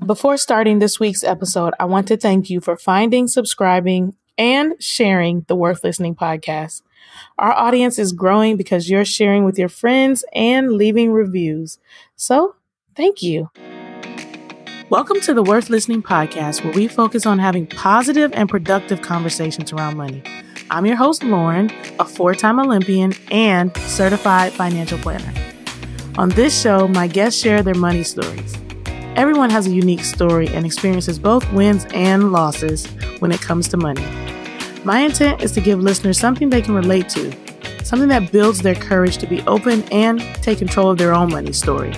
Before starting this week's episode, I want to thank you for finding, subscribing, and sharing the Worth Listening podcast. Our audience is growing because you're sharing with your friends and leaving reviews. So, thank you. Welcome to the Worth Listening podcast, where we focus on having positive and productive conversations around money. I'm your host, Lauren, a 4-time Olympian and certified financial planner. On this show, my guests share their money stories. Everyone has a unique story and experiences both wins and losses when it comes to money. My intent is to give listeners something they can relate to, something that builds their courage to be open and take control of their own money story.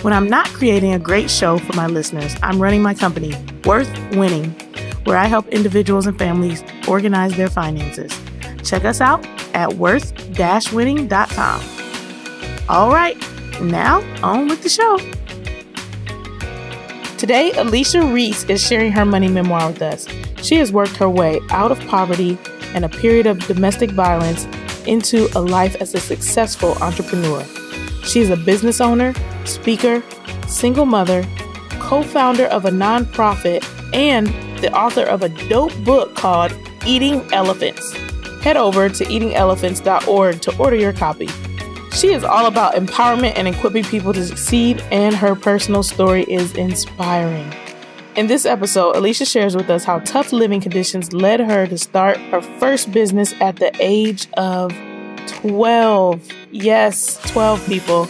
When I'm not creating a great show for my listeners, I'm running my company, Worth Winning, where I help individuals and families organize their finances. Check us out at worth-winning.com. All right, now on with the show. Today, Alechia Reese is sharing her money memoir with us. She has worked her way out of poverty and a period of domestic violence into a life as a successful entrepreneur. She is a business owner, speaker, single mother, co-founder of a nonprofit, and the author of a dope book called Eating Elephants. Head over to eatingelephants.org to order your copy. She is all about empowerment and equipping people to succeed, and her personal story is inspiring. In this episode, Alechia shares with us how tough living conditions led her to start her first business at the age of 12. Yes, 12 people.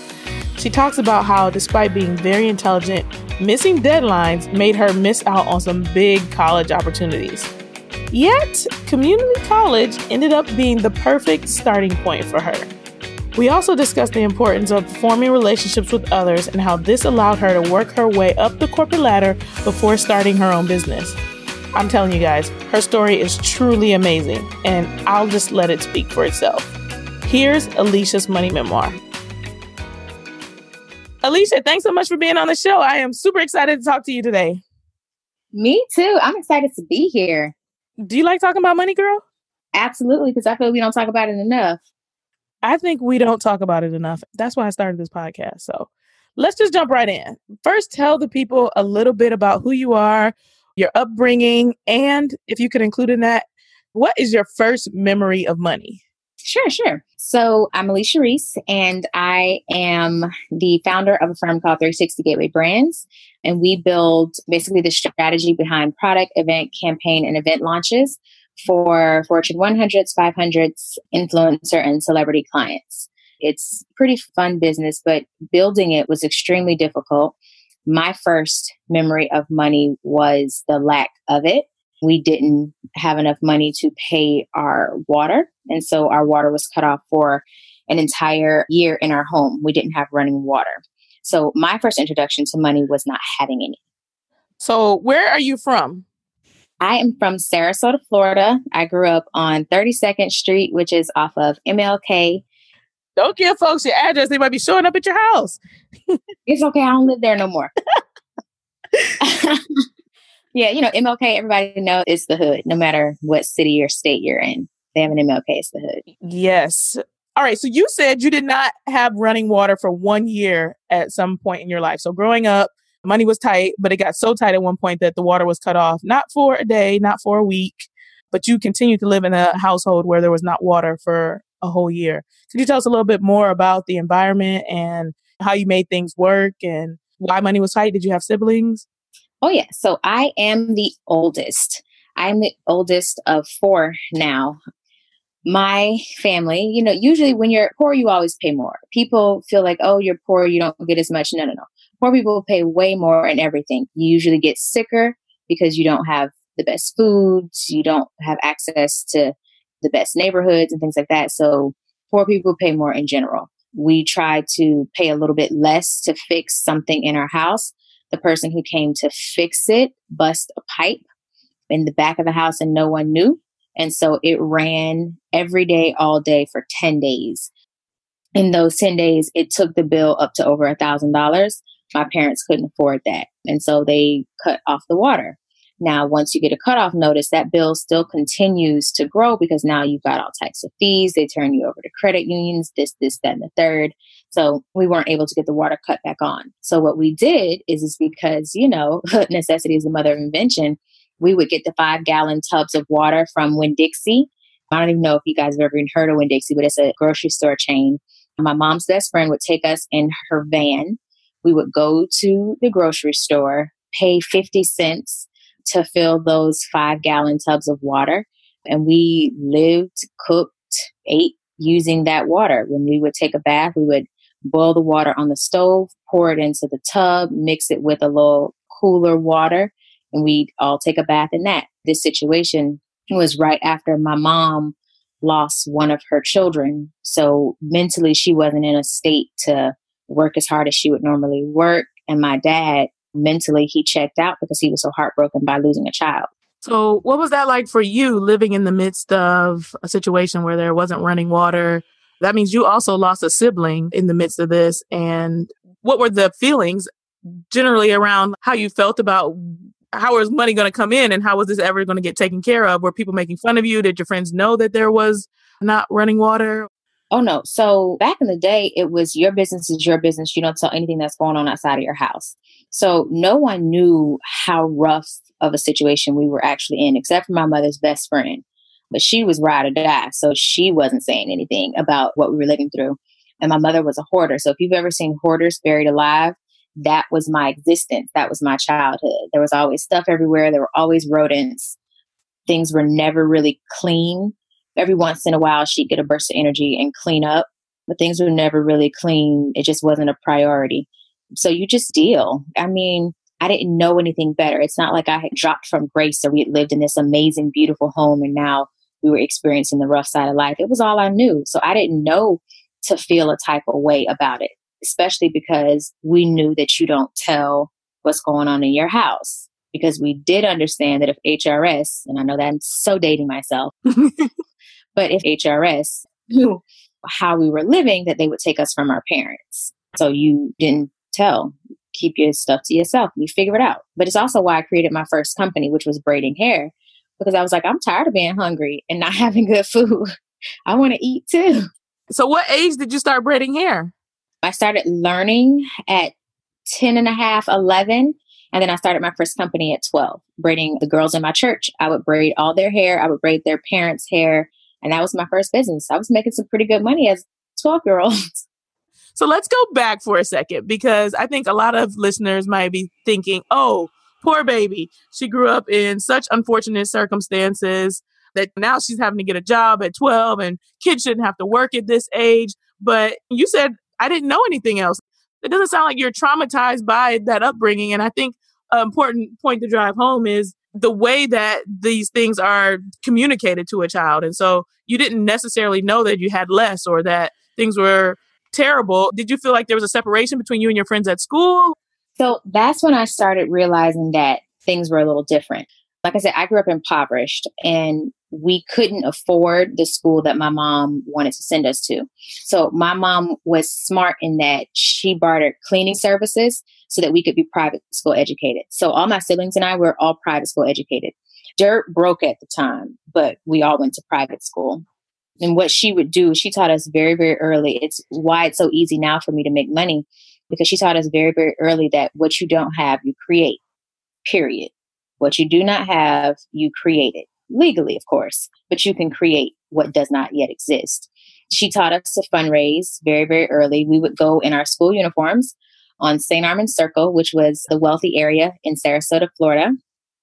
She talks about how, despite being very intelligent, missing deadlines made her miss out on some big college opportunities. Yet, community college ended up being the perfect starting point for her. We also discussed the importance of forming relationships with others and how this allowed her to work her way up the corporate ladder before starting her own business. I'm telling you guys, her story is truly amazing, and I'll just let it speak for itself. Here's Alechia's money memoir. Alechia, thanks so much for being on the show. I am super excited to talk to you today. Me too. I'm excited to be here. Do you like talking about money, girl? Absolutely, because I feel we don't talk about it enough. I think we don't talk about it enough. That's why I started this podcast. So let's just jump right in. First, tell the people a little bit about who you are, your upbringing, and if you could include in that, what is your first memory of money? Sure. So I'm Alechia Reese, and I am the founder of a firm called 360 Gateway Brands. And we build basically the strategy behind product, event, campaign, and event launches for Fortune 100s, 500s, influencer, and celebrity clients. It's pretty fun business, but building it was extremely difficult. My first memory of money was the lack of it. We didn't have enough money to pay our water. And so our water was cut off for an entire year in our home. We didn't have running water. So my first introduction to money was not having any. So where are you from? I am from Sarasota, Florida. I grew up on 32nd Street, which is off of MLK. Don't give folks your address. They might be showing up at your house. It's okay. I don't live there no more. Yeah, MLK, everybody knows it's the hood. No matter what city or state you're in, they have an MLK, it's the hood. Yes. All right. So you said you did not have running water for 1 year at some point in your life. So growing up, money was tight, but it got so tight at one point that the water was cut off, not for a day, not for a week, but you continued to live in a household where there was not water for a whole year. Could you tell us a little bit more about the environment and how you made things work and why money was tight? Did you have siblings? Oh, yeah. So I am the oldest. I'm the oldest of 4 now. My family, usually when you're poor, you always pay more. People feel like, oh, you're poor, you don't get as much. No. Poor people pay way more in everything. You usually get sicker because you don't have the best foods. You don't have access to the best neighborhoods and things like that. So poor people pay more in general. We try to pay a little bit less to fix something in our house. The person who came to fix it bust a pipe in the back of the house and no one knew. And so it ran every day, all day for 10 days. In those 10 days, it took the bill up to over $1,000. My parents couldn't afford that. And so they cut off the water. Now, once you get a cutoff notice, that bill still continues to grow because now you've got all types of fees. They turn you over to credit unions, this, that, and the third. So we weren't able to get the water cut back on. So what we did is because, necessity is the mother of invention. We would get the 5-gallon tubs of water from Winn-Dixie. I don't even know if you guys have ever even heard of Winn-Dixie, but it's a grocery store chain. My mom's best friend would take us in her van. We would go to the grocery store, pay 50 cents to fill those 5-gallon tubs of water. And we lived, cooked, ate using that water. When we would take a bath, we would boil the water on the stove, pour it into the tub, mix it with a little cooler water, and we'd all take a bath in that. This situation was right after my mom lost one of her children. So mentally, she wasn't in a state to work as hard as she would normally work. And my dad, mentally, he checked out because he was so heartbroken by losing a child. So what was that like for you, living in the midst of a situation where there wasn't running water? That means you also lost a sibling in the midst of this. And what were the feelings generally around how you felt about how is money going to come in and how was this ever going to get taken care of? Were people making fun of you? Did your friends know that there was not running water? Oh, no. So back in the day, it was your business is your business. You don't tell anything that's going on outside of your house. So no one knew how rough of a situation we were actually in, except for my mother's best friend. But she was ride or die. So she wasn't saying anything about what we were living through. And my mother was a hoarder. So if you've ever seen hoarders buried alive, that was my existence. That was my childhood. There was always stuff everywhere. There were always rodents. Things were never really clean. Every once in a while, she'd get a burst of energy and clean up, but things were never really clean. It just wasn't a priority. So you just deal. I mean, I didn't know anything better. It's not like I had dropped from grace or we had lived in this amazing, beautiful home and now we were experiencing the rough side of life. It was all I knew. So I didn't know to feel a type of way about it, especially because we knew that you don't tell what's going on in your house. Because we did understand that if HRS, and I know that I'm so dating myself, but if HRS knew how we were living, that they would take us from our parents. So you didn't tell. Keep your stuff to yourself. You figure it out. But it's also why I created my first company, which was braiding hair, because I was like, I'm tired of being hungry and not having good food. I want to eat too. So what age did you start braiding hair? I started learning at 10 and a half, 11. And then I started my first company at 12, braiding the girls in my church. I would braid all their hair. I would braid their parents' hair. And that was my first business. I was making some pretty good money as a 12-year-old. So let's go back for a second, because I think a lot of listeners might be thinking, oh, poor baby. She grew up in such unfortunate circumstances that now she's having to get a job at 12 and kids shouldn't have to work at this age. But you said, I didn't know anything else. It doesn't sound like you're traumatized by that upbringing. And I think an important point to drive home is the way that these things are communicated to a child. And so you didn't necessarily know that you had less or that things were terrible. Did you feel like there was a separation between you and your friends at school? So that's when I started realizing that things were a little different. Like I said, I grew up impoverished and we couldn't afford the school that my mom wanted to send us to. So my mom was smart in that she bartered cleaning services so that we could be private school educated. So all my siblings and I were all private school educated. Dirt broke at the time, but we all went to private school. And what she would do, she taught us very, very early. It's why it's so easy now for me to make money, because she taught us very, very early that what you don't have, you create, period. What you do not have, you create it. Legally, of course, but you can create what does not yet exist. She taught us to fundraise very, very early. We would go in our school uniforms on St. Armand's Circle, which was the wealthy area in Sarasota, Florida.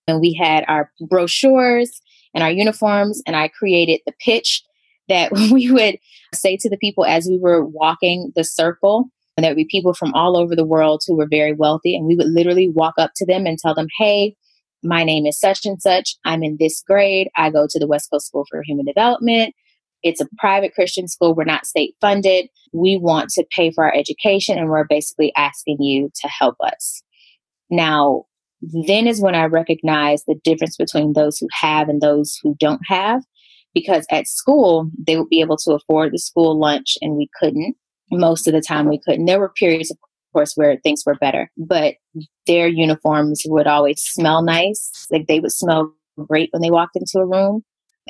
And we had our brochures and our uniforms, and I created the pitch that we would say to the people as we were walking the circle. And there would be people from all over the world who were very wealthy. And we would literally walk up to them and tell them, hey, my name is such and such. I'm in this grade. I go to the West Coast School for Human Development. It's a private Christian school. We're not state funded. We want to pay for our education, and we're basically asking you to help us. Now, then is when I recognize the difference between those who have and those who don't have. Because at school, they would be able to afford the school lunch and we couldn't. Most of the time we couldn't. There were periods, of course, where things were better, but their uniforms would always smell nice. Like they would smell great when they walked into a room.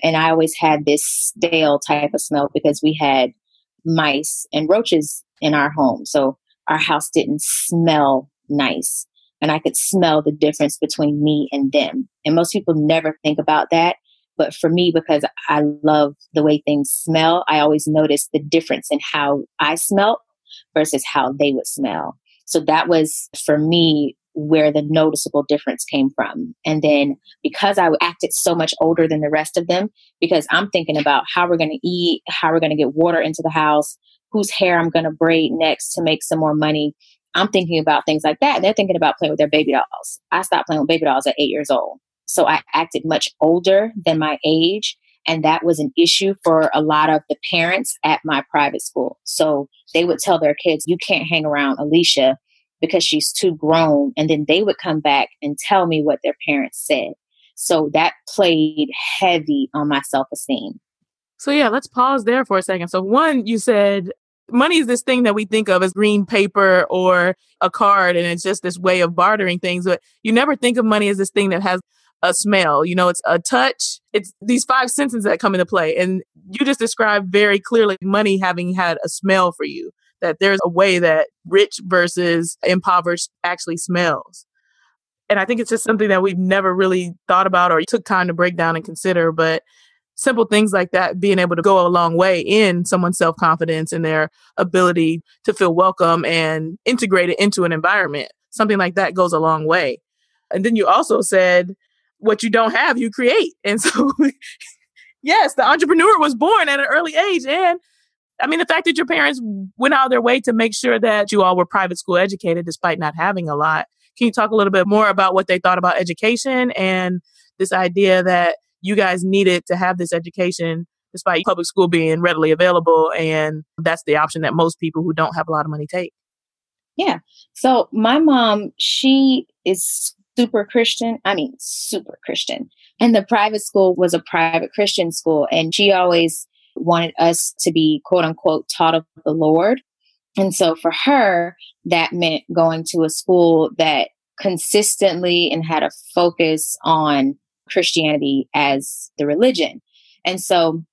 And I always had this stale type of smell because we had mice and roaches in our home. So our house didn't smell nice. And I could smell the difference between me and them. And most people never think about that. But for me, because I love the way things smell, I always notice the difference in how I smelt versus how they would smell. So that was, for me, where the noticeable difference came from. And then because I acted so much older than the rest of them, because I'm thinking about how we're going to eat, how we're going to get water into the house, whose hair I'm going to braid next to make some more money. I'm thinking about things like that. And they're thinking about playing with their baby dolls. I stopped playing with baby dolls at 8 years old. So I acted much older than my age. And that was an issue for a lot of the parents at my private school. So they would tell their kids, you can't hang around Alechia because she's too grown. And then they would come back and tell me what their parents said. So that played heavy on my self-esteem. So yeah, let's pause there for a second. So one, you said money is this thing that we think of as green paper or a card, and it's just this way of bartering things. But you never think of money as this thing that has a smell. You know, it's a touch. It's these 5 senses that come into play. And you just described very clearly money having had a smell for you, that there's a way that rich versus impoverished actually smells. And I think it's just something that we've never really thought about or took time to break down and consider. But simple things like that being able to go a long way in someone's self-confidence and their ability to feel welcome and integrated into an environment. Something like that goes a long way. And then you also said, what you don't have, you create. And so, yes, the entrepreneur was born at an early age. And I mean, the fact that your parents went out of their way to make sure that you all were private school educated despite not having a lot. Can you talk a little bit more about what they thought about education and this idea that you guys needed to have this education despite public school being readily available? And that's the option that most people who don't have a lot of money take. Yeah. So my mom, she is super Christian. I mean, super Christian. And the private school was a private Christian school. And she always wanted us to be, quote unquote, taught of the Lord. And so for her, that meant going to a school that consistently and had a focus on Christianity as the religion. And so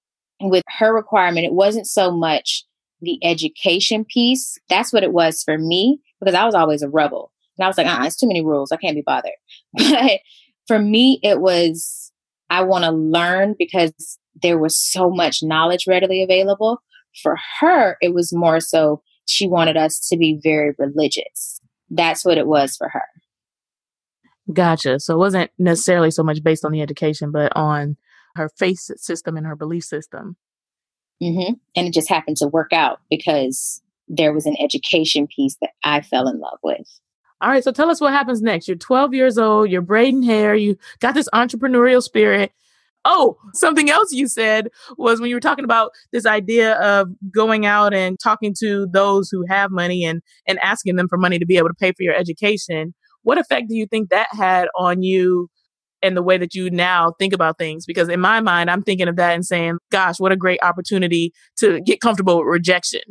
with her requirement, it wasn't so much the education piece. That's what it was for me, because I was always a rebel. And I was like, it's too many rules. I can't be bothered. But for me, it was, I want to learn because there was so much knowledge readily available. For her, it was more so she wanted us to be very religious. That's what it was for her. Gotcha. So it wasn't necessarily so much based on the education, but on her faith system and her belief system. Mm-hmm. And it just happened to work out because there was an education piece that I fell in love with. All right. So tell us what happens next. You're 12 years old. You're braiding hair. You got this entrepreneurial spirit. Oh, something else you said was when you were talking about this idea of going out and talking to those who have money and asking them for money to be able to pay for your education. What effect do you think that had on you and the way that you now think about things? Because in my mind, I'm thinking of that and saying, gosh, what a great opportunity to get comfortable with rejection,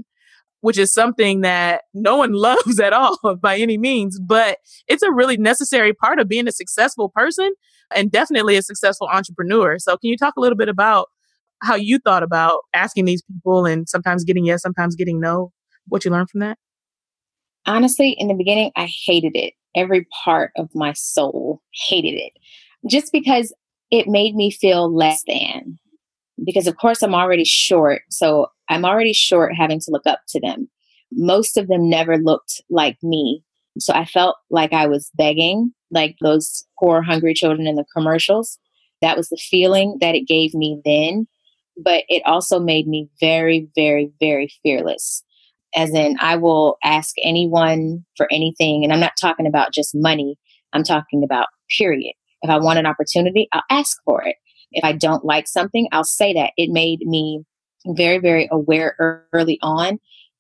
which is something that no one loves at all by any means, but it's a really necessary part of being a successful person and definitely a successful entrepreneur. So can you talk a little bit about how you thought about asking these people and sometimes getting yes, sometimes getting no, what you learned from that? Honestly, in the beginning, I hated it. Every part of my soul hated it just because it made me feel less than. Because of course I'm already short. So I'm already short having to look up to them. Most of them never looked like me. So I felt like I was begging, like those poor, hungry children in the commercials. That was the feeling that it gave me then. But it also made me very, very, very fearless. As in, I will ask anyone for anything. And I'm not talking about just money. I'm talking about period. If I want an opportunity, I'll ask for it. If I don't like something, I'll say that. It made me very, very aware early on.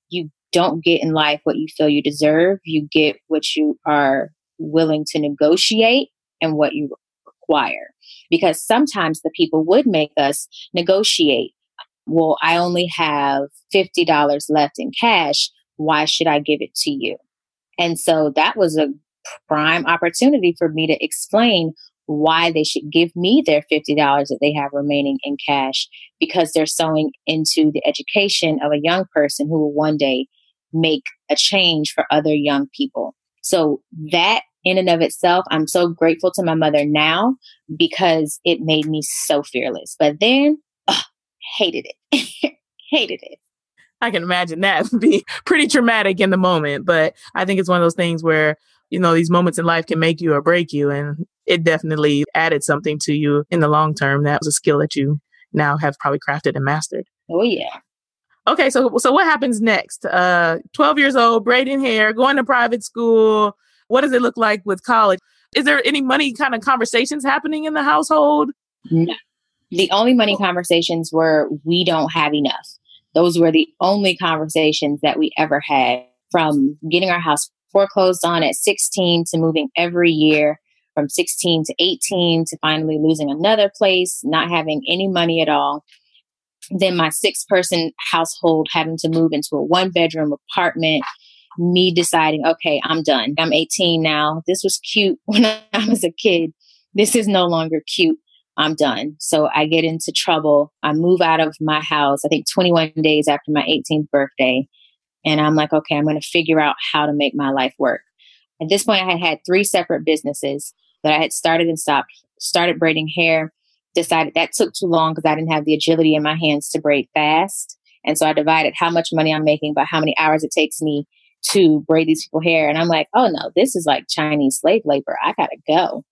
You don't get in life what you feel you deserve. You get what you are willing to negotiate and what you require. Because sometimes the people would make us negotiate. Well, I only have $50 left in cash. Why should I give it to you? And so that was a prime opportunity for me to explain why they should give me their $50 that they have remaining in cash, because they're sowing into the education of a young person who will one day make a change for other young people. So that in and of itself, I'm so grateful to my mother now because it made me so fearless. But then, hated it. Hated it. I can imagine that would be pretty traumatic in the moment. But I think it's one of those things where, these moments in life can make you or break you. And it definitely added something to you in the long term. That was a skill that you now have probably crafted and mastered. Oh, yeah. Okay, so what happens next? 12 years old, braiding hair, going to private school. What does it look like with college? Is there any money kind of conversations happening in the household? No. The only money conversations were, we don't have enough. Those were the only conversations that we ever had, from getting our house foreclosed on at 16 to moving every year, from 16 to 18 to finally losing another place, not having any money at all. Then my 6-person household having to move into a 1-bedroom apartment, me deciding, okay, I'm done. I'm 18 now. This was cute when I was a kid. This is no longer cute. I'm done. So I get into trouble. I move out of my house, I think 21 days after my 18th birthday. And I'm like, okay, I'm going to figure out how to make my life work. At this point, I had 3 separate businesses that I had started and stopped, started braiding hair, decided that took too long because I didn't have the agility in my hands to braid fast. And so I divided how much money I'm making by how many hours it takes me to braid these people's hair. And I'm like, oh no, this is like Chinese slave labor. I gotta go.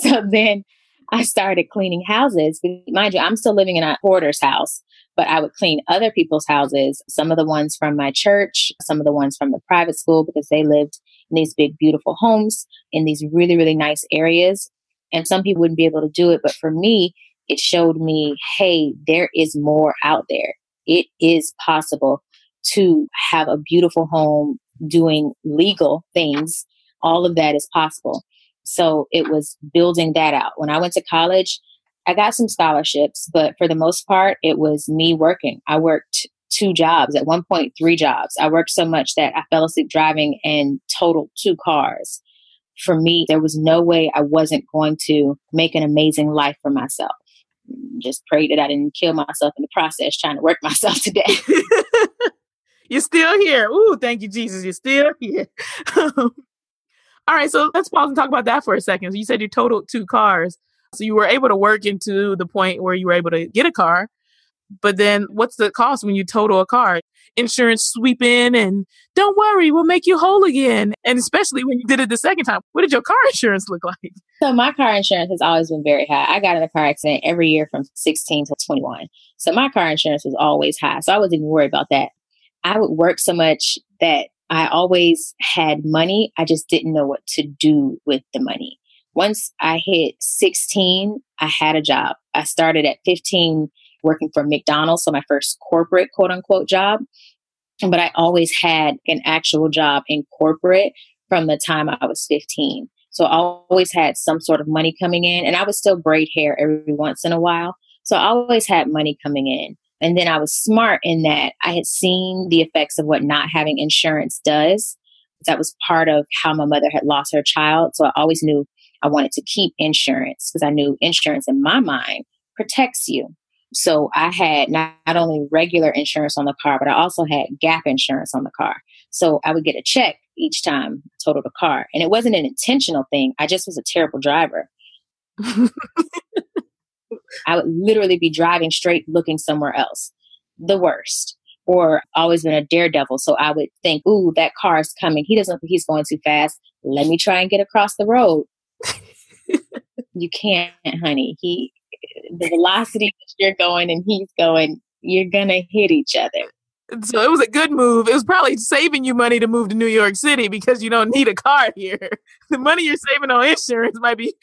So then I started cleaning houses. Mind you, I'm still living in a hoarder's house, but I would clean other people's houses. Some of the ones from my church, some of the ones from the private school, because they lived in these big, beautiful homes in these really, really nice areas. And some people wouldn't be able to do it. But for me, it showed me, hey, there is more out there. It is possible to have a beautiful home doing legal things. All of that is possible. So it was building that out. When I went to college, I got some scholarships, but for the most part, it was me working. I worked 2 jobs, at one point 3 jobs. I worked so much that I fell asleep driving and totaled 2 cars. For me, there was no way I wasn't going to make an amazing life for myself. Just pray that I didn't kill myself in the process trying to work myself to death. You're still here. Ooh, thank you, Jesus. You're still here. All right, so let's pause and talk about that for a second. So you said you totaled 2 cars. So you were able to work into the point where you were able to get a car. But then what's the cost when you total a car? Insurance sweep in and don't worry, we'll make you whole again. And especially when you did it the second time, what did your car insurance look like? So my car insurance has always been very high. I got in a car accident every year from 16 to 21. So my car insurance was always high. So I wasn't even worried about that. I would work so much that I always had money. I just didn't know what to do with the money. Once I hit 16, I had a job. I started at 15 working for McDonald's. So my first corporate, quote unquote, job. But I always had an actual job in corporate from the time I was 15. So I always had some sort of money coming in, and I would still braid hair every once in a while. So I always had money coming in. And then I was smart in that I had seen the effects of what not having insurance does. That was part of how my mother had lost her child. So I always knew I wanted to keep insurance because I knew insurance in my mind protects you. So I had not only regular insurance on the car, but I also had gap insurance on the car. So I would get a check each time I totaled a car. And it wasn't an intentional thing. I just was a terrible driver. I would literally be driving straight looking somewhere else. The worst. Or always been a daredevil. So I would think, ooh, that car is coming. He doesn't look like he's going too fast. Let me try and get across the road. You can't, honey. The velocity that you're going and he's going, you're going to hit each other. So it was a good move. It was probably saving you money to move to New York City because you don't need a car here. The money you're saving on insurance might be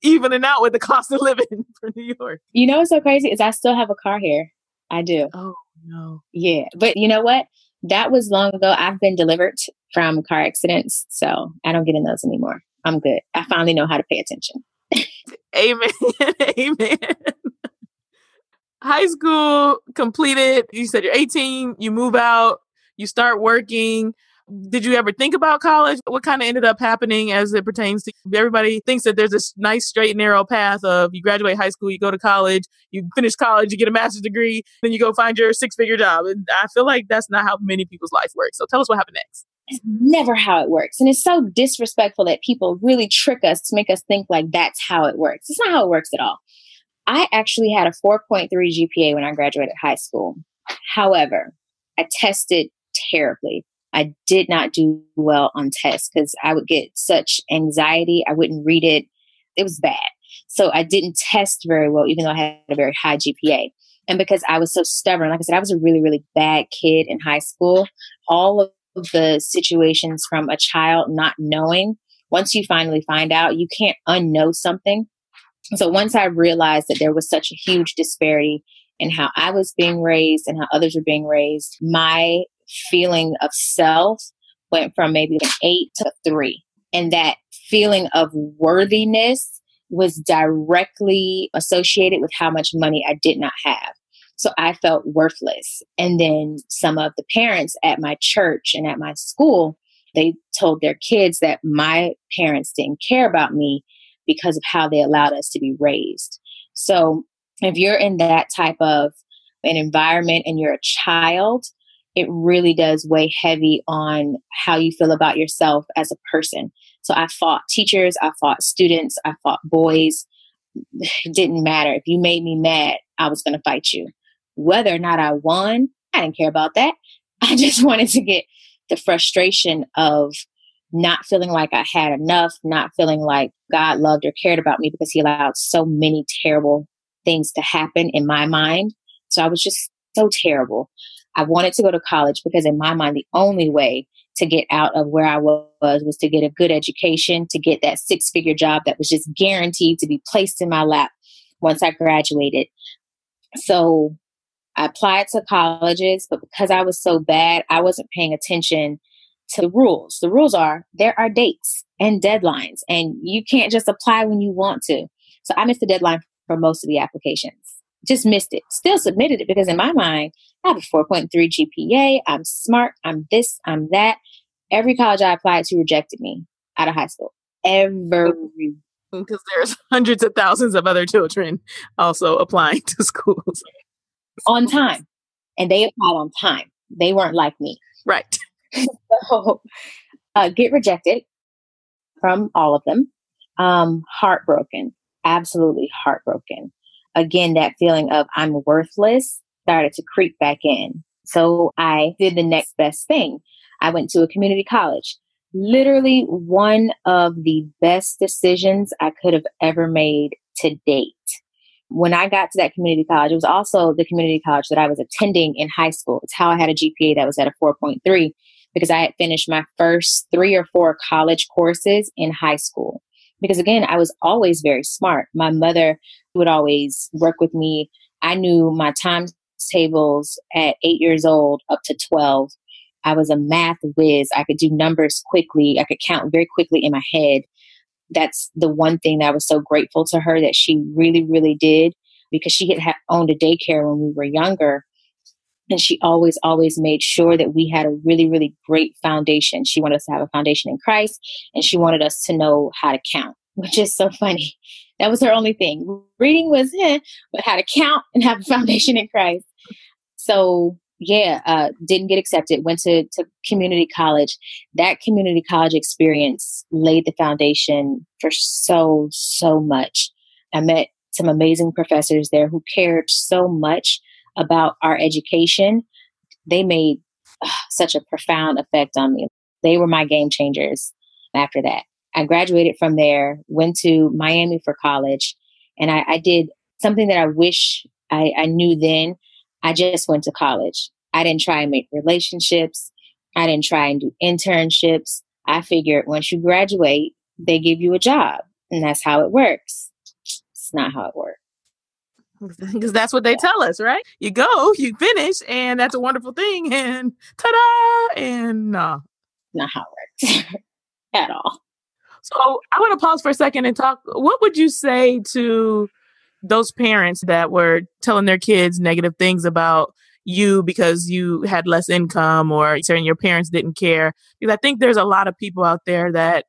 evening out with the cost of living for New York. You know what's so crazy is I still have a car here. I do. Oh, no. Yeah. But you know what? That was long ago. I've been delivered from car accidents, so I don't get in those anymore. I'm good. I finally know how to pay attention. Amen. Amen. High school completed. You said you're 18, you move out, you start working. Did you ever think about college? What kind of ended up happening as it pertains to everybody thinks that there's this nice straight and narrow path of you graduate high school, you go to college, you finish college, you get a master's degree, then you go find your six-figure job. And I feel like that's not how many people's life works. So tell us what happened next. It's never how it works. And it's so disrespectful that people really trick us to make us think like that's how it works. It's not how it works at all. I actually had a 4.3 GPA when I graduated high school. However, I tested terribly. I did not do well on tests because I would get such anxiety. I wouldn't read it. It was bad. So I didn't test very well, even though I had a very high GPA. And because I was so stubborn, like I said, I was a really, really bad kid in high school. All of the situations from a child not knowing, once you finally find out, you can't unknow something. So once I realized that there was such a huge disparity in how I was being raised and how others were being raised, my feeling of self went from maybe an 8 to 3. And that feeling of worthiness was directly associated with how much money I did not have. So I felt worthless. And then some of the parents at my church and at my school, they told their kids that my parents didn't care about me because of how they allowed us to be raised. So if you're in that type of an environment and you're a child, it really does weigh heavy on how you feel about yourself as a person. So I fought teachers, I fought students, I fought boys. It didn't matter. If you made me mad, I was going to fight you. Whether or not I won, I didn't care about that. I just wanted to get the frustration of not feeling like I had enough, not feeling like God loved or cared about me because he allowed so many terrible things to happen in my mind. So I was just so terrible. I wanted to go to college because in my mind, the only way to get out of where I was to get a good education, to get that 6-figure job that was just guaranteed to be placed in my lap once I graduated. So I applied to colleges, but because I was so bad, I wasn't paying attention to the rules. The rules are there are dates and deadlines, and you can't just apply when you want to. So I missed the deadline for most of the applications. Just missed it. Still submitted it because in my mind, I have a 4.3 GPA. I'm smart. I'm this. I'm that. Every college I applied to rejected me out of high school. Every. Because there's hundreds of thousands of other children also applying to schools. On time. And they applied on time. They weren't like me. Right. So get rejected from all of them. Heartbroken. Absolutely heartbroken. Again, that feeling of I'm worthless started to creep back in. So I did the next best thing. I went to a community college. Literally one of the best decisions I could have ever made to date. When I got to that community college, it was also the community college that I was attending in high school. It's how I had a GPA that was at a 4.3 because I had finished my first 3 or 4 college courses in high school. Because again, I was always very smart. My mother would always work with me. I knew my times tables at 8 years old up to 12. I was a math whiz. I could do numbers quickly. I could count very quickly in my head. That's the one thing that I was so grateful to her that she really, really did, because she had owned a daycare when we were younger. And she always, always made sure that we had a really, really great foundation. She wanted us to have a foundation in Christ, and she wanted us to know how to count, which is so funny. That was her only thing. Reading was, but how to count and have a foundation in Christ. So didn't get accepted, went to community college. That community college experience laid the foundation for so, so much. I met some amazing professors there who cared so much about our education. They made such a profound effect on me. They were my game changers after that. I graduated from there, went to Miami for college, and I did something that I wish I knew then. I just went to college. I didn't try and make relationships. I didn't try and do internships. I figured once you graduate, they give you a job, and that's how it works. It's not how it works. Because that's what they tell us, right? You go, you finish, and that's a wonderful thing, and ta-da! And no. Not how it works at all. So I want to pause for a second and talk. What would you say to those parents that were telling their kids negative things about you because you had less income or certain your parents didn't care. Because I think there's a lot of people out there that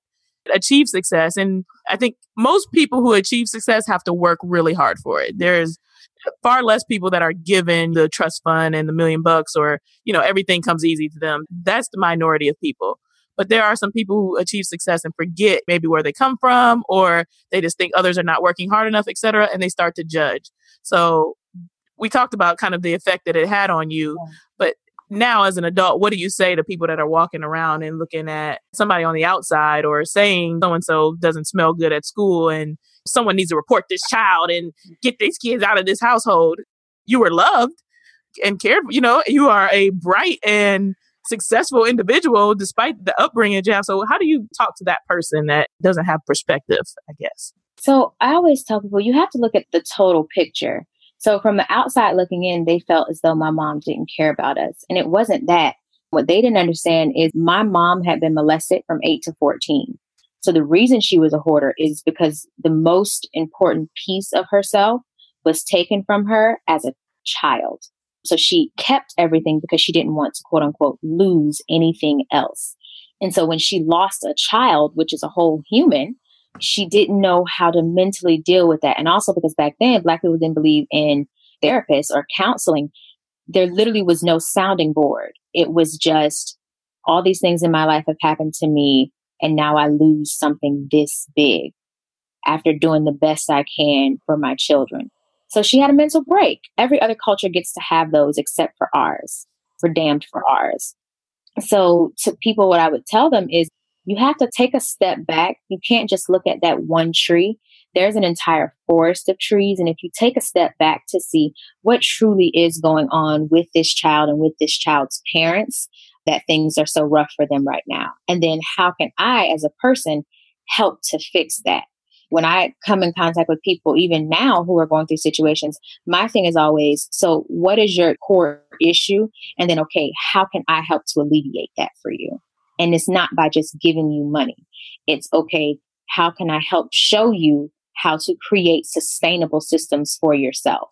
achieve success. And I think most people who achieve success have to work really hard for it. There's far less people that are given the trust fund and the $1,000,000 or, everything comes easy to them. That's the minority of people. But there are some people who achieve success and forget maybe where they come from, or they just think others are not working hard enough, et cetera, and they start to judge. So we talked about kind of the effect that it had on you, but now as an adult, what do you say to people that are walking around and looking at somebody on the outside or saying so-and-so doesn't smell good at school and someone needs to report this child and get these kids out of this household? You were loved and cared, you are a bright and successful individual despite the upbringing you have. So how do you talk to that person that doesn't have perspective, I guess? So I always tell people you have to look at the total picture. So from the outside looking in, they felt as though my mom didn't care about us. And it wasn't that. What they didn't understand is my mom had been molested from 8 to 14. So the reason she was a hoarder is because the most important piece of herself was taken from her as a child. So she kept everything because she didn't want to, quote unquote, lose anything else. And so when she lost a child, which is a whole human, she didn't know how to mentally deal with that. And also because back then, Black people didn't believe in therapists or counseling. There literally was no sounding board. It was just all these things in my life have happened to me. And now I lose something this big after doing the best I can for my children. So she had a mental break. Every other culture gets to have those except for ours. We're damned for ours. So to people, what I would tell them is you have to take a step back. You can't just look at that one tree. There's an entire forest of trees. And if you take a step back to see what truly is going on with this child and with this child's parents, that things are so rough for them right now. And then how can I, as a person, help to fix that? When I come in contact with people, even now who are going through situations, my thing is always, so what is your core issue? And then, okay, how can I help to alleviate that for you? And it's not by just giving you money. It's, okay, how can I help show you how to create sustainable systems for yourself?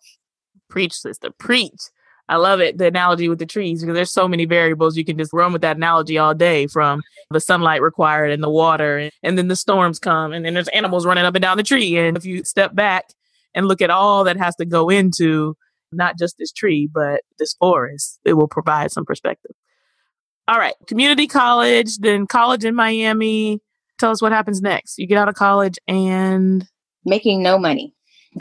Preach, sister, preach. I love it. The analogy with the trees, because there's so many variables. You can just run with that analogy all day, from the sunlight required and the water, and then the storms come, and then there's animals running up and down the tree. And if you step back and look at all that has to go into not just this tree, but this forest, it will provide some perspective. All right. Community college, then college in Miami. Tell us what happens next. You get out of college and... Making no money.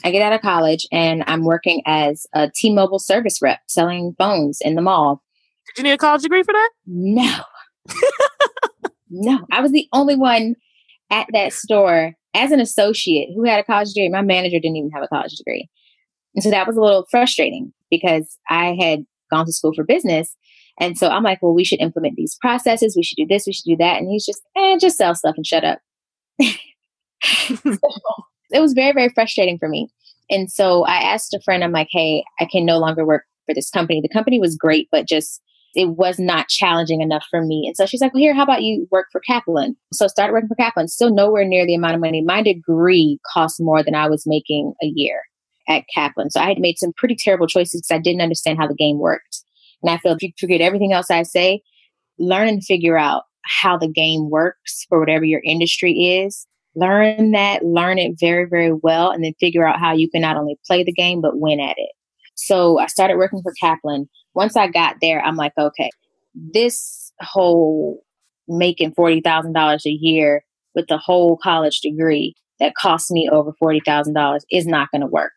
I get out of college and I'm working as a T-Mobile service rep selling phones in the mall. Did you need a college degree for that? No. No. I was the only one at that store as an associate who had a college degree. My manager didn't even have a college degree. And so that was a little frustrating because I had gone to school for business. And so I'm like, well, we should implement these processes. We should do this. We should do that. And he's just sell stuff and shut up. So, it was very, very frustrating for me. And so I asked a friend, I'm like, hey, I can no longer work for this company. The company was great, but just, it was not challenging enough for me. And so she's like, well, here, how about you work for Kaplan? So I started working for Kaplan, still nowhere near the amount of money. My degree cost more than I was making a year at Kaplan. So I had made some pretty terrible choices because I didn't understand how the game worked. And I feel if you forget everything else I say, learn and figure out how the game works for whatever your industry is. Learn it very, very well, and then figure out how you can not only play the game, but win at it. So I started working for Kaplan. Once I got there, I'm like, okay, this whole making $40,000 a year with the whole college degree that cost me over $40,000 is not going to work.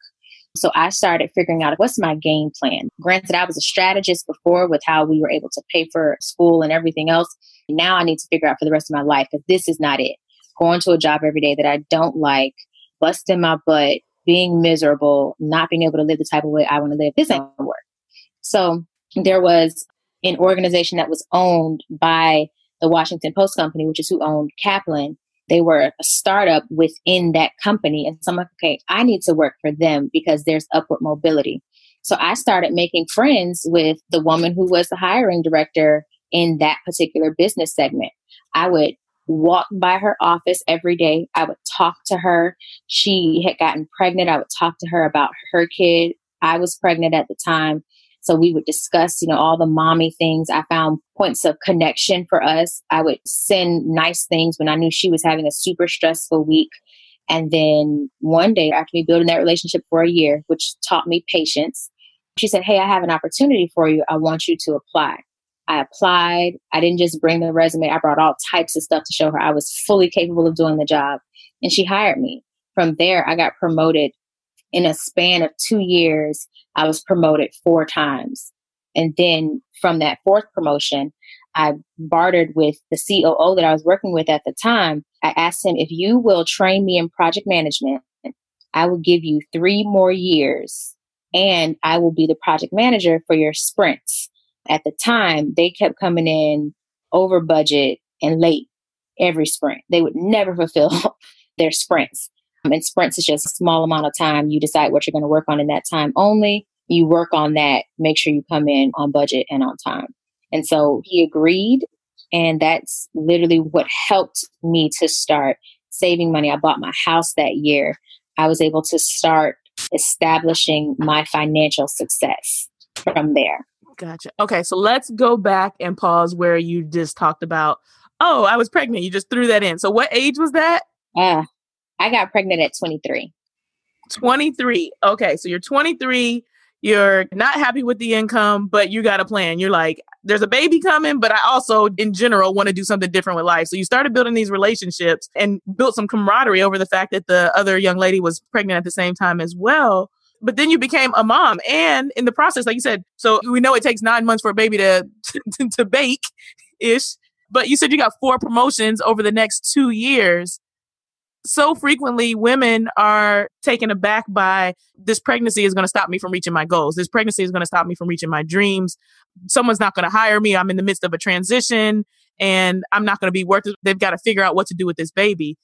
So I started figuring out what's my game plan. Granted, I was a strategist before with how we were able to pay for school and everything else. Now I need to figure out for the rest of my life because this is not it. Going to a job every day that I don't like, busting my butt, being miserable, not being able to live the type of way I want to live. This ain't gonna work. So there was an organization that was owned by the Washington Post Company, which is who owned Kaplan. They were a startup within that company. And so I'm like, okay, I need to work for them because there's upward mobility. So I started making friends with the woman who was the hiring director in that particular business segment. I would walk by her office every day. I would talk to her. She had gotten pregnant. I would talk to her about her kid. I was pregnant at the time. So we would discuss, all the mommy things. I found points of connection for us. I would send nice things when I knew she was having a super stressful week. And then one day after me building that relationship for a year, which taught me patience, she said, "Hey, I have an opportunity for you. I want you to apply." I applied. I didn't just bring the resume. I brought all types of stuff to show her I was fully capable of doing the job. And she hired me. From there, I got promoted. In a span of 2 years, I was promoted 4 times. And then from that fourth promotion, I bartered with the COO that I was working with at the time. I asked him, if you will train me in project management, I will give you 3 more years and I will be the project manager for your sprints. At the time, they kept coming in over budget and late every sprint. They would never fulfill their sprints. And sprints is just a small amount of time. You decide what you're going to work on in that time only. You work on that, make sure you come in on budget and on time. And so he agreed. And that's literally what helped me to start saving money. I bought my house that year. I was able to start establishing my financial success from there. Gotcha. Okay, so let's go back and pause where you just talked about, oh, I was pregnant. You just threw that in. So what age was that? I got pregnant at 23. 23. Okay, so you're 23. You're not happy with the income, but you got a plan. You're like, there's a baby coming, but I also, in general, want to do something different with life. So you started building these relationships and built some camaraderie over the fact that the other young lady was pregnant at the same time as well. But then you became a mom. And in the process, like you said, so we know it takes 9 months for a baby to bake-ish. But you said you got 4 promotions over the next 2 years. So frequently, women are taken aback by, this pregnancy is going to stop me from reaching my goals. This pregnancy is going to stop me from reaching my dreams. Someone's not going to hire me. I'm in the midst of a transition and I'm not going to be worth it. They've got to figure out what to do with this baby.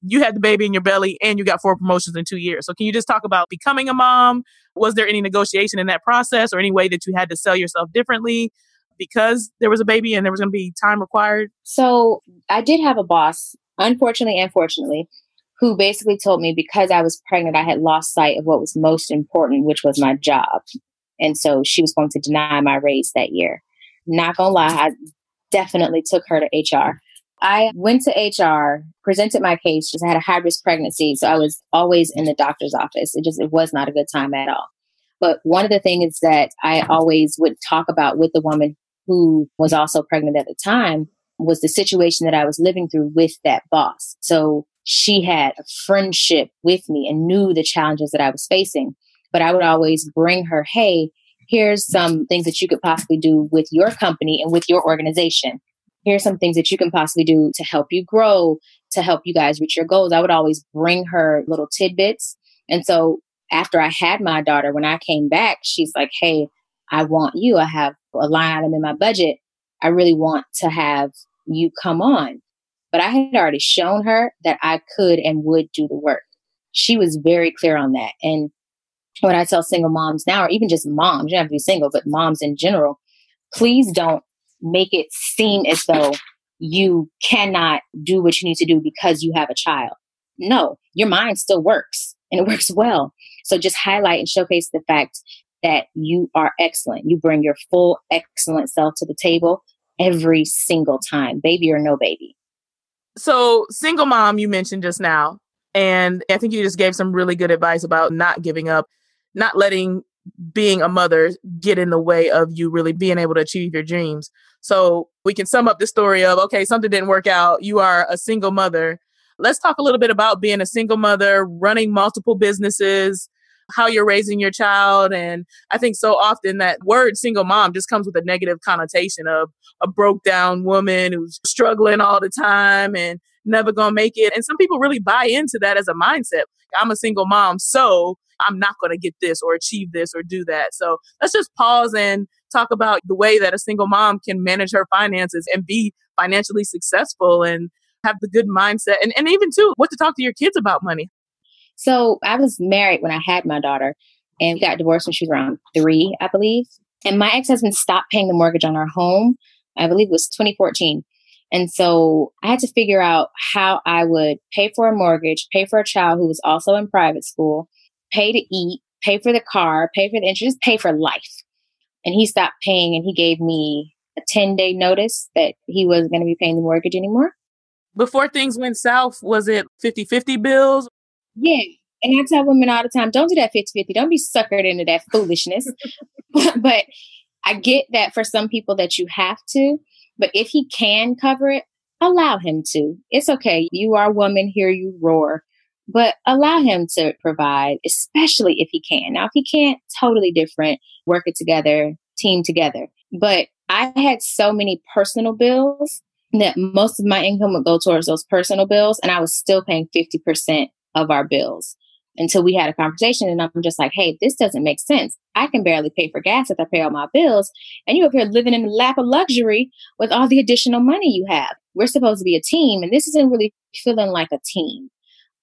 You had the baby in your belly and you got 4 promotions in 2 years. So can you just talk about becoming a mom? Was there any negotiation in that process or any way that you had to sell yourself differently because there was a baby and there was going to be time required? So I did have a boss, unfortunately and fortunately, who basically told me because I was pregnant, I had lost sight of what was most important, which was my job. And so she was going to deny my raise that year. Not gonna lie, I definitely took her to HR. I went to HR, presented my case, just I had a high-risk pregnancy. So I was always in the doctor's office. It was not a good time at all. But one of the things that I always would talk about with the woman who was also pregnant at the time was the situation that I was living through with that boss. So she had a friendship with me and knew the challenges that I was facing. But I would always bring her, hey, here's some things that you could possibly do with your company and with your organization. Here's some things that you can possibly do to help you grow, to help you guys reach your goals. I would always bring her little tidbits. And so after I had my daughter, when I came back, she's like, hey, I want you. I have a line item in my budget. I really want to have you come on. But I had already shown her that I could and would do the work. She was very clear on that. And what I tell single moms now, or even just moms, you don't have to be single, but moms in general, please don't make it seem as though you cannot do what you need to do because you have a child. No, your mind still works and it works well. So just highlight and showcase the fact that you are excellent. You bring your full excellent self to the table every single time, baby or no baby. So single mom, you mentioned just now, and I think you just gave some really good advice about not giving up, not letting being a mother get in the way of you really being able to achieve your dreams. So we can sum up the story of, okay, something didn't work out. You are a single mother. Let's talk a little bit about being a single mother, running multiple businesses, how you're raising your child. And I think so often that word single mom just comes with a negative connotation of a broke down woman who's struggling all the time and never gonna make it. And some people really buy into that as a mindset. I'm a single mom, so I'm not gonna get this or achieve this or do that. So let's just pause and talk about the way that a single mom can manage her finances and be financially successful and have the good mindset. And even too, what to talk to your kids about money. So I was married when I had my daughter and got divorced when she was around 3, I believe. And my ex-husband stopped paying the mortgage on our home. I believe it was 2014. And so I had to figure out how I would pay for a mortgage, pay for a child who was also in private school, pay to eat, pay for the car, pay for the insurance, pay for life. and he stopped paying, and he gave me a 10-day notice that he wasn't going to be paying the mortgage anymore. Before things went south, was it 50-50 bills? Yeah. And I tell women all the time, don't do that 50-50. Don't be suckered into that foolishness. But I get that for some people that you have to, but if he can cover it, allow him to. It's okay. You are a woman, hear you roar, but allow him to provide, especially if he can. Now, if he can't, totally different, work it together, team together. But I had so many personal bills that most of my income would go towards those personal bills, and I was still paying 50% of our bills until we had a conversation. And I'm just like, hey, this doesn't make sense. I can barely pay for gas if I pay all my bills. And you're up here living in the lap of luxury with all the additional money you have. We're supposed to be a team, and this isn't really feeling like a team.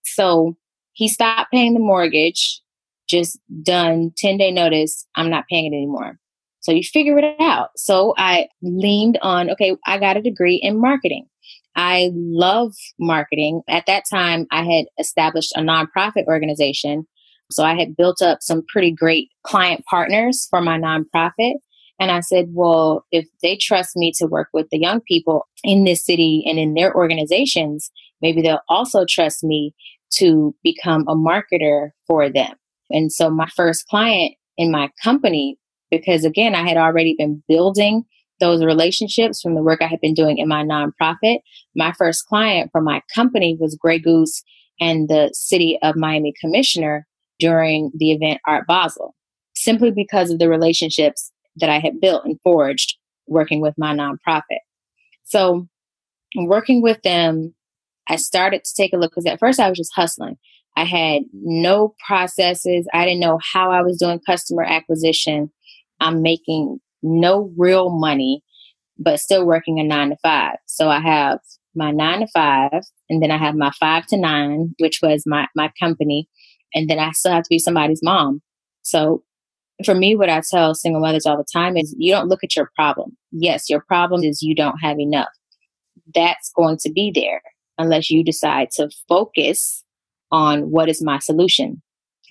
So he stopped paying the mortgage, just done 10-day notice. I'm not paying it anymore. So you figure it out. So I leaned on, okay, I got a degree in marketing. I love marketing. At that time, I had established a nonprofit organization. So I had built up some pretty great client partners for my nonprofit. And I said, well, if they trust me to work with the young people in this city and in their organizations, maybe they'll also trust me to become a marketer for them. And so my first client in my company, because again, I had already been building those relationships from the work I had been doing in my nonprofit. My first client for my company was Goose and the city of Miami commissioner during the event Art Basel, simply because of the relationships that I had built and forged working with my nonprofit. So working with them, I started to take a look, because at first I was just hustling. I had no processes. I didn't know how I was doing customer acquisition. I'm making no real money, but still working a 9-to-5. So I have my 9-to-5, and then I have my 5-to-9, which was my company. And then I still have to be somebody's mom. So for me, what I tell single mothers all the time is you don't look at your problem. Yes, your problem is you don't have enough. That's going to be there unless you decide to focus on what is my solution.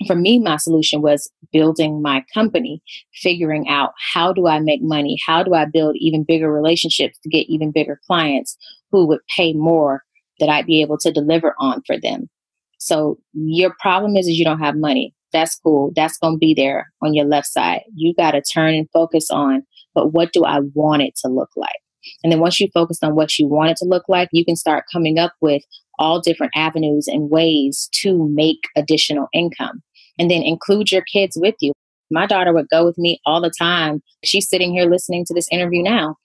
For me, my solution was building my company, figuring out how do I make money? How do I build even bigger relationships to get even bigger clients who would pay more that I'd be able to deliver on for them? So your problem is you don't have money. That's cool. That's going to be there on your left side. You got to turn and focus on, but what do I want it to look like? And then once you focus on what you want it to look like, you can start coming up with all different avenues and ways to make additional income. And then include your kids with you. My daughter would go with me all the time. She's sitting here listening to this interview now.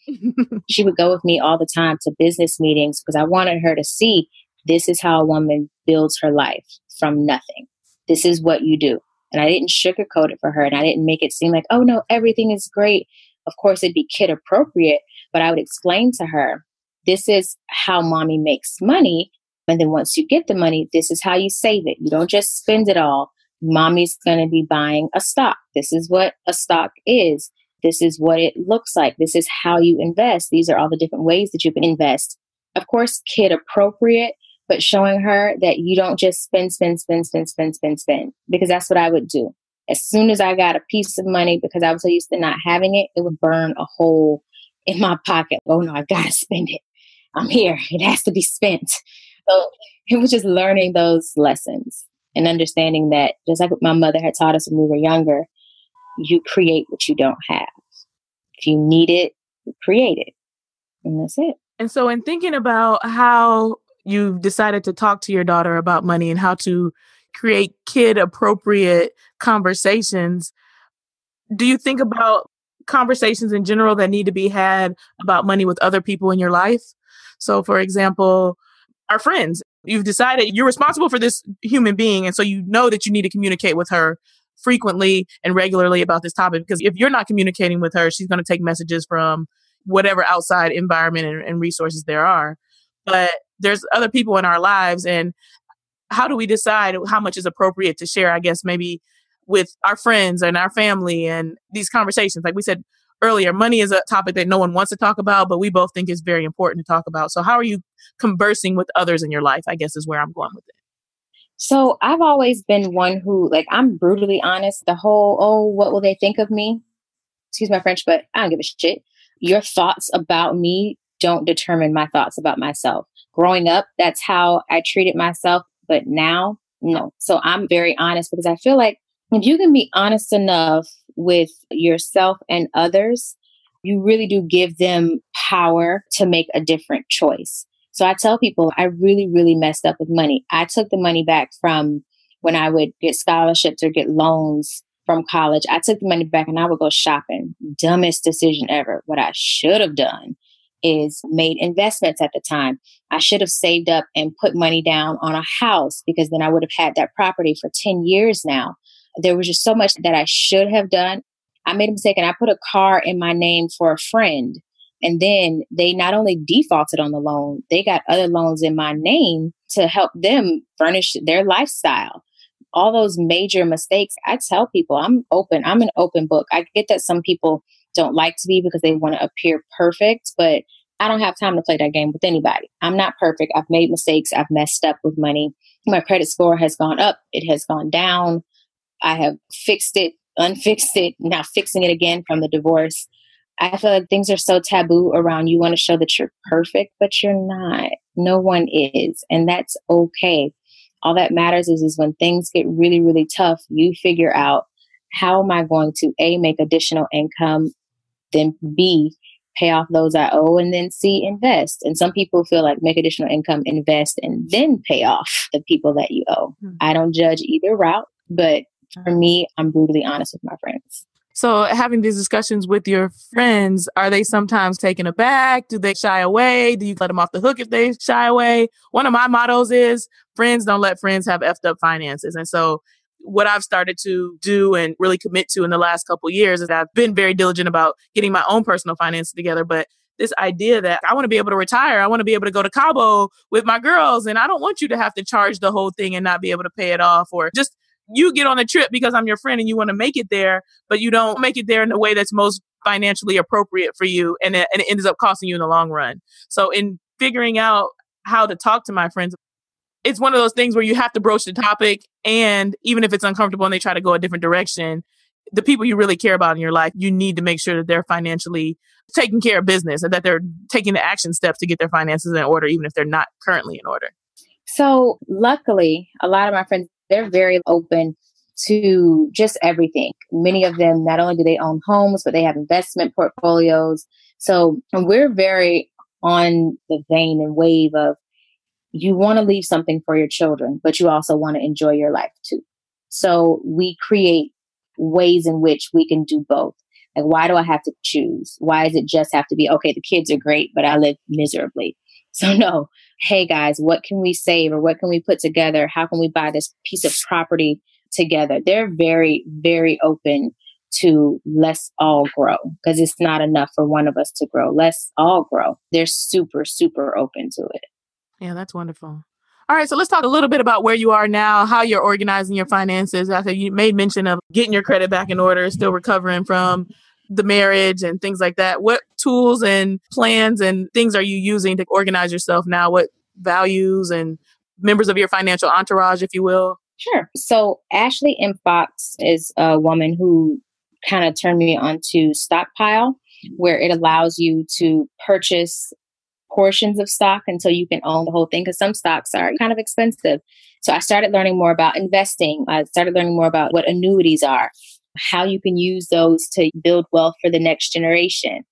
She would go with me all the time to business meetings because I wanted her to see this is how a woman builds her life from nothing. This is what you do. And I didn't sugarcoat it for her, and I didn't make it seem like, oh no, everything is great. Of course, it'd be kid appropriate, but I would explain to her, this is how mommy makes money. And then once you get the money, this is how you save it. You don't just spend it all. Mommy's going to be buying a stock. This is what a stock is. This is what it looks like. This is how you invest. These are all the different ways that you can invest. Of course, kid appropriate, but showing her that you don't just spend, because that's what I would do. As soon as I got a piece of money, because I was so used to not having it, it would burn a hole in my pocket. Oh no, I got to spend it. I'm here. It has to be spent. So it was just learning those lessons and understanding that, just like what my mother had taught us when we were younger, you create what you don't have. If you need it, you create it. And that's it. And so in thinking about how you've decided to talk to your daughter about money and how to create kid-appropriate conversations, do you think about conversations in general that need to be had about money with other people in your life? So, for example, our friends, you've decided you're responsible for this human being. And so you know that you need to communicate with her frequently and regularly about this topic, because if you're not communicating with her, she's going to take messages from whatever outside environment and resources there are. But there's other people in our lives. And how do we decide how much is appropriate to share, I guess, maybe with our friends and our family and these conversations? Like we said earlier, money is a topic that no one wants to talk about, but we both think is very important to talk about. So how are you conversing with others in your life, I guess, is where I'm going with it. So I've always been one who, like, I'm brutally honest. The whole, oh, what will they think of me? excuse my French, but I don't give a shit. Your thoughts about me don't determine my thoughts about myself. Growing up, that's how I treated myself. But now, no. So I'm very honest because I feel like if you can be honest enough with yourself and others, you really do give them power to make a different choice. So I tell people I really, really messed up with money. I took the money back from when I would get scholarships or get loans from college. I took the money back and I would go shopping. Dumbest decision ever. What I should have done is made investments at the time. I should have saved up and put money down on a house because then I would have had that property for 10 years now. There was just so much that I should have done. I made a mistake and I put a car in my name for a friend. And then they not only defaulted on the loan, they got other loans in my name to help them furnish their lifestyle. All those major mistakes, I tell people I'm open. I'm an open book. I get that some people don't like to be because they want to appear perfect, but I don't have time to play that game with anybody. I'm not perfect. I've made mistakes. I've messed up with money. My credit score has gone up. It has gone down. I have fixed it, unfixed it, now fixing it again from the divorce. I feel like things are so taboo around you want to show that you're perfect, but you're not. No one is. And that's okay. All that matters is when things get really, really tough, you figure out how am I going to A, make additional income, then B, pay off those I owe, and then C, invest. And some people feel like make additional income, invest, and then pay off the people that you owe. I don't judge either route, but for me, I'm brutally honest with my friends. So having these discussions with your friends, are they sometimes taken aback? Do they shy away? Do you let them off the hook if they shy away? One of my mottos is friends don't let friends have effed up finances. And so what I've started to do and really commit to in the last couple of years is I've been very diligent about getting my own personal finances together. But this idea that I want to be able to retire, I want to be able to go to Cabo with my girls, and I don't want you to have to charge the whole thing and not be able to pay it off, or just you get on a trip because I'm your friend and you want to make it there, but you don't make it there in the way that's most financially appropriate for you. And it ends up costing you in the long run. So in figuring out how to talk to my friends, it's one of those things where you have to broach the topic. And even if it's uncomfortable and they try to go a different direction, the people you really care about in your life, you need to make sure that they're financially taking care of business and that they're taking the action steps to get their finances in order, even if they're not currently in order. So luckily, a lot of my friends, they're very open to just everything. Many of them, not only do they own homes, but they have investment portfolios. So we're very on the vein and wave of you want to leave something for your children, but you also want to enjoy your life too. So we create ways in which we can do both. Like, why do I have to choose? Why does it just have to be, okay, the kids are great, but I live miserably? So no, hey guys, what can we save or what can we put together? How can we buy this piece of property together? They're very, very open to let's all grow because it's not enough for one of us to grow. Let's all grow. They're super, super open to it. Yeah, that's wonderful. All right, so let's talk a little bit about where you are now, how you're organizing your finances. I think you made mention of getting your credit back in order, still recovering from the marriage and things like that. What tools and plans and things are you using to organize yourself now? What values and members of your financial entourage, if you will? Sure. So Ashley M. Fox is a woman who kind of turned me onto Stockpile, where it allows you to purchase portions of stock until you can own the whole thing, because some stocks are kind of expensive. So I started learning more about investing. I started learning more about what annuities are, how you can use those to build wealth for the next generation.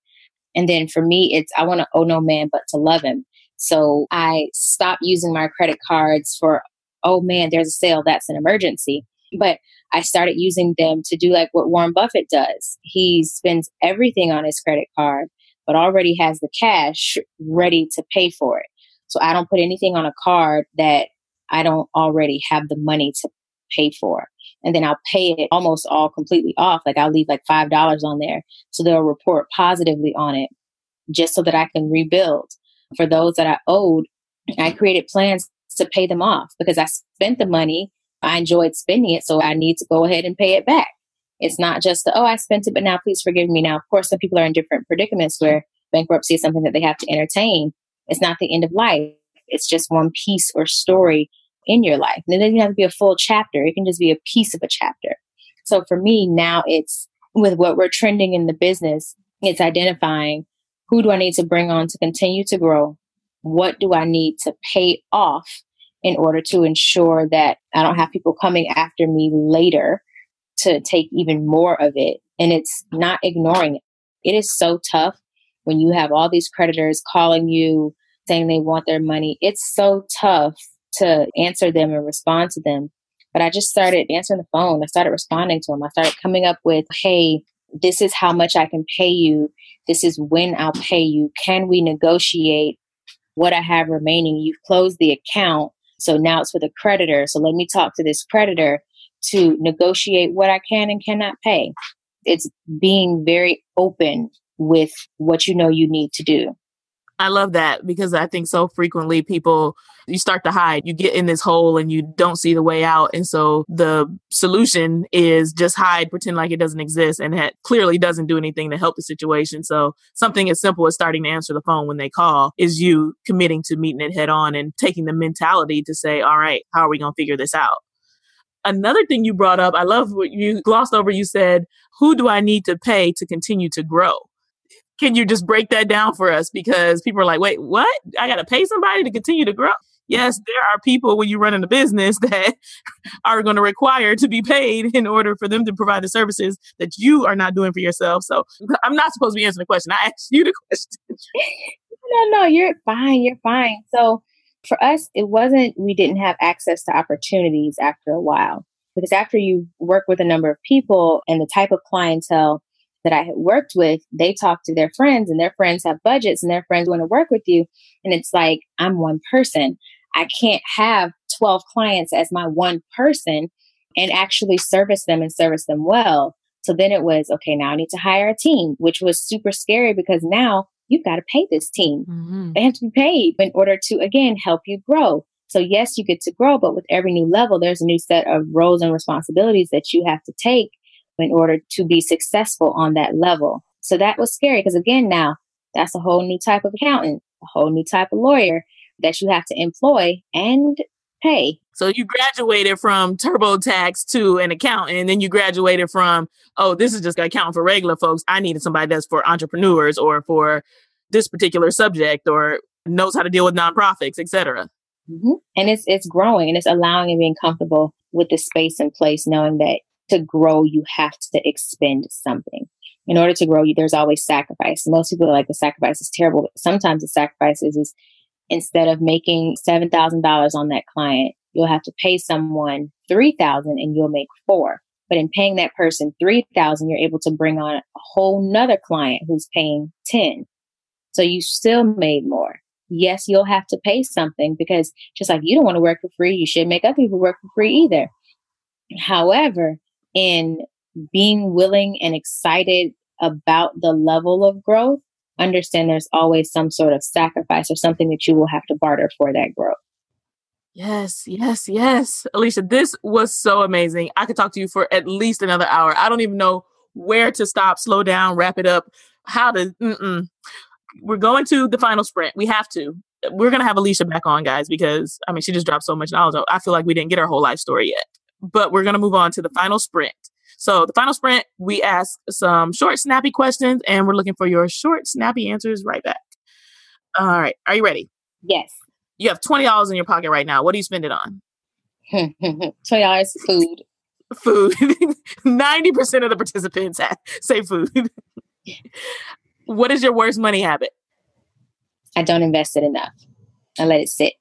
And then for me, it's I want to owe no man but to love him. So I stopped using my credit cards for, oh man, there's a sale, that's an emergency. But I started using them to do like what Warren Buffett does. He spends everything on his credit card, but already has the cash ready to pay for it. So I don't put anything on a card that I don't already have the money to pay for. And then I'll pay it almost all completely off. Like I'll leave like $5 on there. So they'll report positively on it just so that I can rebuild. For those that I owed, I created plans to pay them off because I spent the money. I enjoyed spending it. So I need to go ahead and pay it back. It's not just, oh, I spent it, but now please forgive me. Now, of course, some people are in different predicaments where bankruptcy is something that they have to entertain. It's not the end of life. It's just one piece or story in your life. And it doesn't have to be a full chapter. It can just be a piece of a chapter. So for me now, it's with what we're trending in the business, it's identifying who do I need to bring on to continue to grow? What do I need to pay off in order to ensure that I don't have people coming after me later to take even more of it? And it's not ignoring it. It is so tough when you have all these creditors calling you saying they want their money. It's so tough to answer them and respond to them. But I just started answering the phone. I started responding to them. I started coming up with, hey, this is how much I can pay you. This is when I'll pay you. Can we negotiate what I have remaining? You've closed the account. So now it's for the creditor. So let me talk to this creditor to negotiate what I can and cannot pay. It's being very open with what you know you need to do. I love that, because I think so frequently people, you start to hide, you get in this hole and you don't see the way out. And so the solution is just hide, pretend like it doesn't exist, and it clearly doesn't do anything to help the situation. So something as simple as starting to answer the phone when they call is you committing to meeting it head on and taking the mentality to say, all right, how are we going to figure this out? Another thing you brought up, I love what you glossed over. You said, who do I need to pay to continue to grow? Can you just break that down for us? Because people are like, wait, what? I got to pay somebody to continue to grow? Yes, there are people when you run in a business that are going to require to be paid in order for them to provide the services that you are not doing for yourself. So I'm not supposed to be answering the question. I asked you the question. No, you're fine. You're fine. So for us, it wasn't, we didn't have access to opportunities after a while, because after you work with a number of people and the type of clientele that I had worked with, they talk to their friends and their friends have budgets and their friends want to work with you. And it's like, I'm one person. I can't have 12 clients as my one person and actually service them and service them well. So then it was, okay, now I need to hire a team, which was super scary because now you've got to pay this team. Mm-hmm. They have to be paid in order to, again, help you grow. So yes, you get to grow, but with every new level, there's a new set of roles and responsibilities that you have to take in order to be successful on that level. So that was scary because, again, now that's a whole new type of accountant, a whole new type of lawyer that you have to employ and pay. So you graduated from TurboTax to an accountant, and then you graduated from, oh, this is just an accountant for regular folks. I needed somebody that's for entrepreneurs or for this particular subject or knows how to deal with nonprofits, et cetera. Mm-hmm. And it's growing, and it's allowing and being comfortable with the space and place, knowing that to grow, you have to expend something. In order to grow, there's always sacrifice. Most people are like, the sacrifice is terrible, but sometimes the sacrifice is instead of making $7,000 on that client, you'll have to pay someone $3,000 and you'll make $4,000. But in paying that person $3,000, you're able to bring on a whole nother client who's paying $10,000. So you still made more. Yes, you'll have to pay something because just like you don't want to work for free, you shouldn't make other people work for free either. However, in being willing and excited about the level of growth, understand there's always some sort of sacrifice or something that you will have to barter for that growth. Yes, yes, yes. Alechia, this was so amazing. I could talk to you for at least another hour. I don't even know where to stop, slow down, wrap it up, how to. We're going to the final sprint. We have to. We're going to have Alechia back on, guys, because, I mean, she just dropped so much knowledge. I feel like we didn't get her whole life story yet. But we're going to move on to the final sprint. So the final sprint, we ask some short, snappy questions, and we're looking for your short, snappy answers right back. All right. Are you ready? Yes. You have $20 in your pocket right now. What do you spend it on? $20 food. Food. 90% of the participants say food. What is your worst money habit? I don't invest it enough. I let it sit.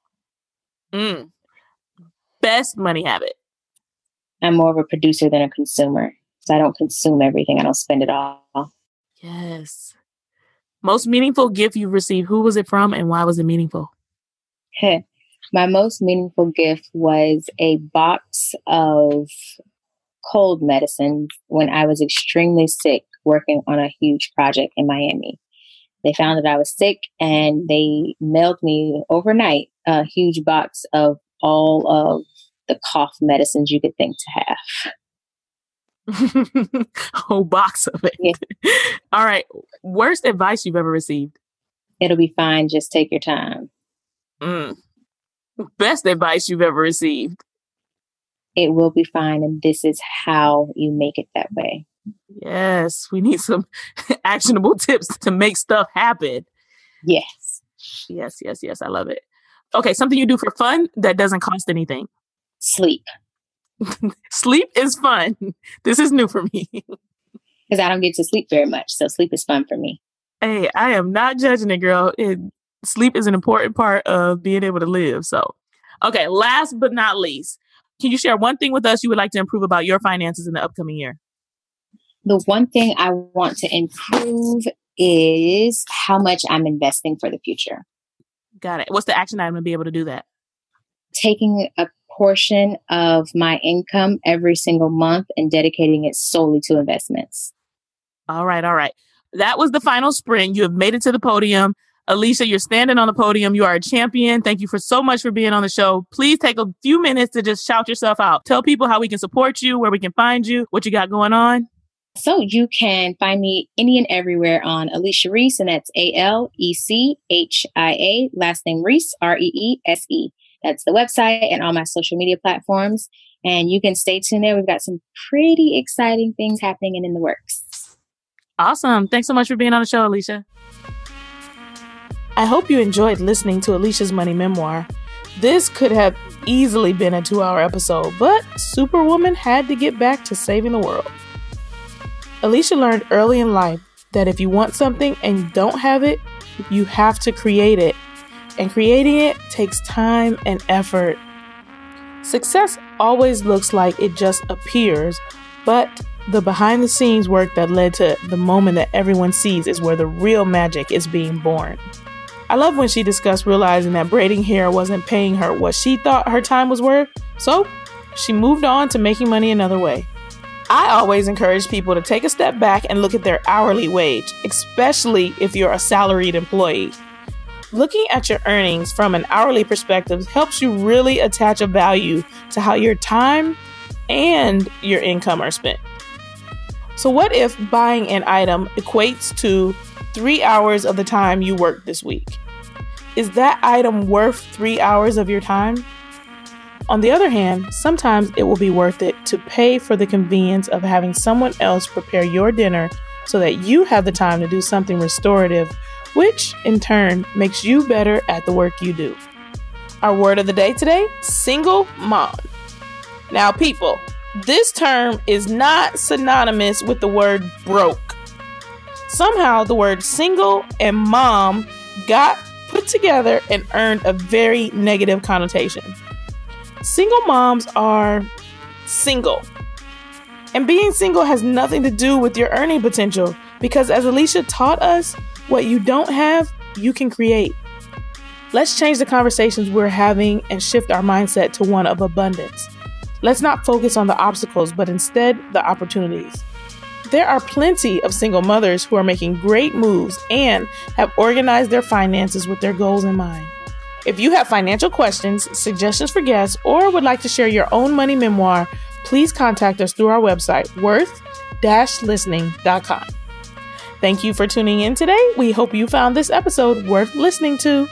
Best money habit? I'm more of a producer than a consumer. So I don't consume everything. I don't spend it all. Yes. Most meaningful gift you've received. Who was it from and why was it meaningful? My most meaningful gift was a box of cold medicine when I was extremely sick working on a huge project in Miami. They found that I was sick and they mailed me overnight a huge box of all of the cough medicines you could think to have. Whole box of it. Yeah. All right. Worst advice you've ever received? It'll be fine. Just take your time. Best advice you've ever received? It will be fine. And this is how you make it that way. Yes, we need some actionable tips to make stuff happen. Yes. Yes, yes, yes. I love it. Okay, something you do for fun that doesn't cost anything. Sleep. Sleep is fun. This is new for me. Because I don't get to sleep very much. So sleep is fun for me. Hey, I am not judging it, girl. Sleep is an important part of being able to live. So, okay, last but not least, can you share one thing with us you would like to improve about your finances in the upcoming year? The one thing I want to improve is how much I'm investing for the future. Got it. What's the action item to be able to do that? Taking a portion of my income every single month and dedicating it solely to investments. All right. All right. That was the final sprint. You have made it to the podium. Alechia, you're standing on the podium. You are a champion. Thank you so much for being on the show. Please take a few minutes to just shout yourself out. Tell people how we can support you, where we can find you, what you got going on. So you can find me any and everywhere on Alechia Reese, and that's Alechia, last name Reese, Reese. That's the website and all my social media platforms. And you can stay tuned there. We've got some pretty exciting things happening and in the works. Awesome. Thanks so much for being on the show, Alechia. I hope you enjoyed listening to Alechia's Money Memoir. This could have easily been a 2-hour episode, but Superwoman had to get back to saving the world. Alechia learned early in life that if you want something and you don't have it, you have to create it. And creating it takes time and effort. Success always looks like it just appears, but the behind the scenes work that led to the moment that everyone sees is where the real magic is being born. I love when she discussed realizing that braiding hair wasn't paying her what she thought her time was worth, so she moved on to making money another way. I always encourage people to take a step back and look at their hourly wage, especially if you're a salaried employee. Looking at your earnings from an hourly perspective helps you really attach a value to how your time and your income are spent. So what if buying an item equates to 3 hours of the time you worked this week? Is that item worth 3 hours of your time? On the other hand, sometimes it will be worth it to pay for the convenience of having someone else prepare your dinner so that you have the time to do something restorative, which in turn makes you better at the work you do. Our word of the day today, single mom. Now, people, this term is not synonymous with the word broke. Somehow the word single and mom got put together and earned a very negative connotation. Single moms are single. And being single has nothing to do with your earning potential because as Alechia taught us, what you don't have, you can create. Let's change the conversations we're having and shift our mindset to one of abundance. Let's not focus on the obstacles, but instead the opportunities. There are plenty of single mothers who are making great moves and have organized their finances with their goals in mind. If you have financial questions, suggestions for guests, or would like to share your own money memoir, please contact us through our website, worth-listening.com. Thank you for tuning in today. We hope you found this episode worth listening to.